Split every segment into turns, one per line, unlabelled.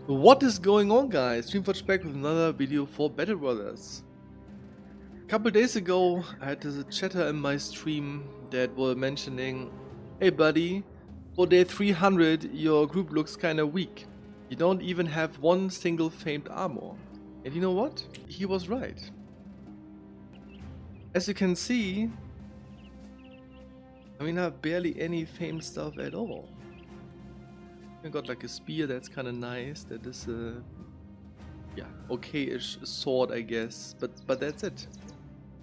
What is going on, guys? Dreamforge back with another video for Battle Brothers. A couple days ago, I had a chatter in my stream that were mentioning, hey buddy, for day 300 your group looks kinda weak. You don't even have one single famed armor. And you know what? He was right. As you can see, I have barely any famed stuff at all. I got like a spear, that's kinda nice. That is a okay-ish sword, I guess, but that's it.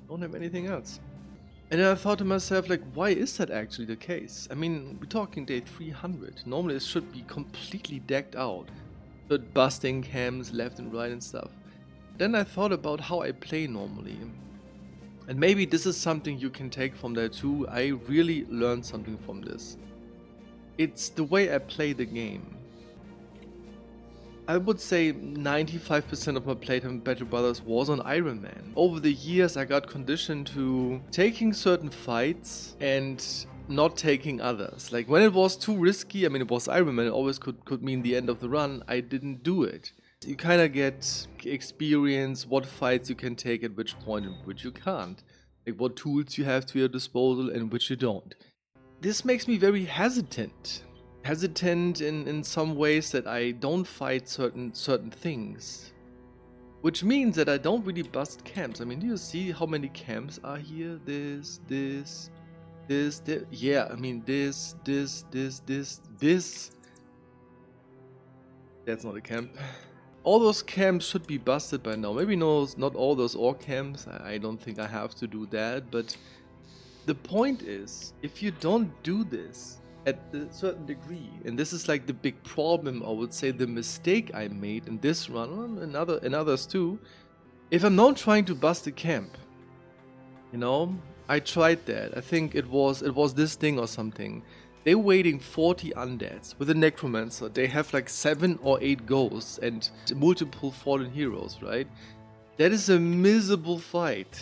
Don't have anything else. And then I thought to myself, like, why is that actually the case? We're talking day 300. Normally it should be completely decked out, but busting cams left and right and stuff. Then I thought about how I play normally. And maybe this is something you can take from there too. I really learned something from this. It's the way I play the game. I would say 95% of my playtime in Battle Brothers was on Iron Man. Over the years I got conditioned to taking certain fights and not taking others. Like when it was too risky, it was Iron Man, it always could mean the end of the run, I didn't do it. You kinda get experience what fights you can take at which point and which you can't. Like what tools you have to your disposal and which you don't. This makes me very hesitant in some ways that I don't fight certain things. Which means that I don't really bust camps. Do you see how many camps are here? This. Yeah, this. That's not a camp. All those camps should be busted by now. Maybe not all those orc camps. I don't think I have to do that, but the point is, if you don't do this at a certain degree, and this is like the big problem, I would say the mistake I made in this run, and others too, if I'm not trying to bust a camp, I tried that. I think it was this thing or something. They're waiting 40 undeads with a necromancer. They have like 7 or 8 ghosts and multiple fallen heroes, right? That is a miserable fight.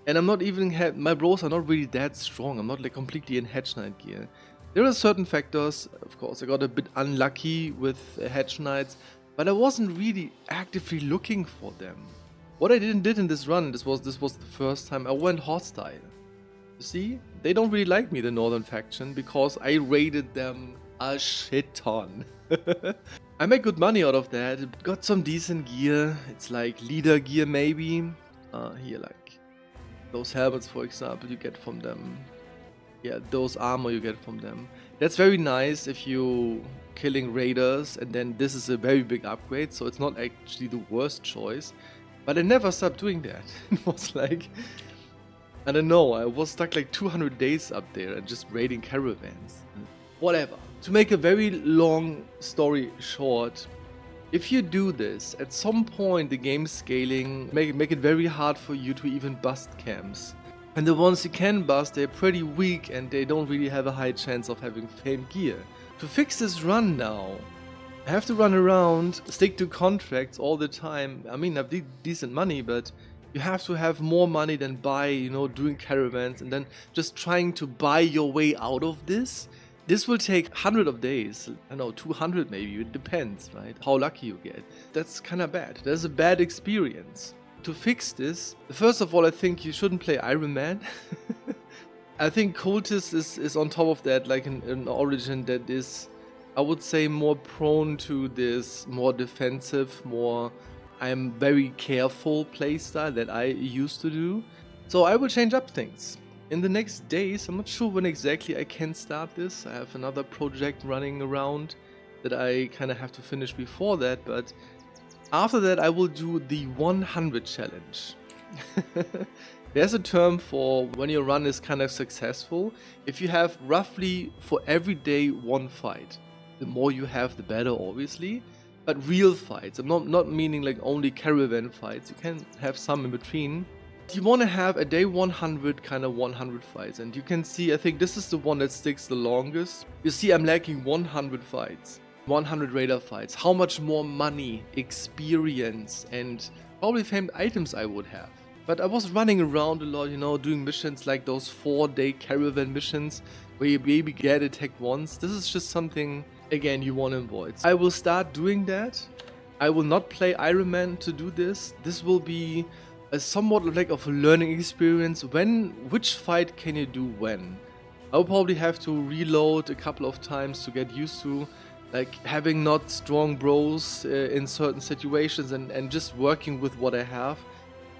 And I'm not even my bros are not really that strong. I'm not like completely in Hedge Knight gear. There are certain factors, of course. I got a bit unlucky with Hedge Knights, but I wasn't really actively looking for them. What I did in this run, this was the first time I went hostile. You see, they don't really like me, the Northern faction, because I raided them a shit ton. I made good money out of that. Got some decent gear. It's like leader gear maybe. Here, like those helmets, for example, you get from them. Yeah, those armor you get from them. That's very nice if you killing raiders, and then this is a very big upgrade, so it's not actually the worst choice. But I never stopped doing that. It was like, I don't know, I was stuck like 200 days up there and just raiding caravans. Whatever. To make a very long story short, if you do this, at some point the game scaling make it very hard for you to even bust camps. And the ones you can bust, they're pretty weak and they don't really have a high chance of having famed gear. To fix this run now, I have to run around, stick to contracts all the time. I have decent money, but you have to have more money than buy, doing caravans and then just trying to buy your way out of this. This will take 100 of days, I don't know, 200 maybe, it depends, right? How lucky you get. That's kinda bad. That's a bad experience. To fix this, first of all, I think you shouldn't play Iron Man. I think Cultist is on top of that, like an origin that is, I would say, more prone to this more defensive, more I'm very careful playstyle that I used to do. So I will change up things. In the next days, I'm not sure when exactly I can start this. I have another project running around that I kind of have to finish before that, but after that I will do the 100 challenge. There's a term for when your run is kind of successful. If you have roughly for every day one fight, the more you have the better, obviously, but real fights. I'm not meaning like only caravan fights. You can have some in between. You want to have a day 100 kind of 100 fights, and you can see, I think this is the one that sticks the longest. You see I'm lacking 100 fights, 100 raider fights. How much more money, experience and probably famed items I would have. But I was running around a lot, doing missions like those 4-day caravan missions where you maybe get attacked once. This is just something again, you want to avoid. I will start doing that. I will not play Iron Man to do this. This will be a somewhat like of a learning experience. Which fight can you do when? I'll probably have to reload a couple of times to get used to like having not strong bros in certain situations and just working with what I have.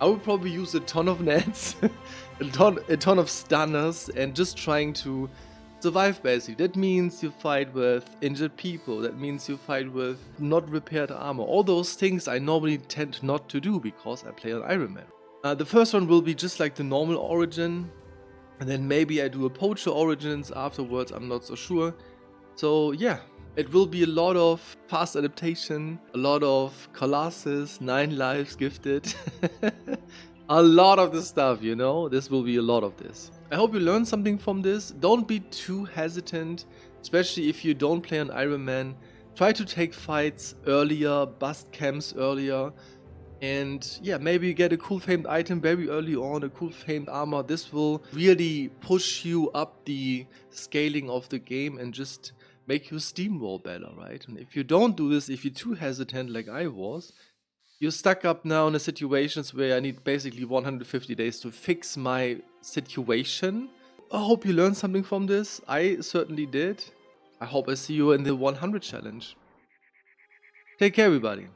I would probably use a ton of nets, a ton of stunners, and just trying to survive basically. That means you fight with injured people, that means you fight with not repaired armor. All those things I normally tend not to do because I play on Iron Man. The first one will be just like the normal origin, and then maybe I do a poacher origins afterwards, I'm not so sure. So yeah, it will be a lot of fast adaptation, a lot of colossus, 9 lives gifted. A lot of this stuff, you know? This will be a lot of this. I hope you learned something from this. Don't be too hesitant, especially if you don't play on Iron Man. Try to take fights earlier, bust camps earlier. And yeah, maybe get a cool famed item very early on, a cool famed armor. This will really push you up the scaling of the game and just make you steamroll better, right? And if you don't do this, if you're too hesitant like I was, you're stuck up now in a situations where I need basically 150 days to fix my situation. I hope you learned something from this. I certainly did. I hope I see you in the 100 challenge. Take care, everybody.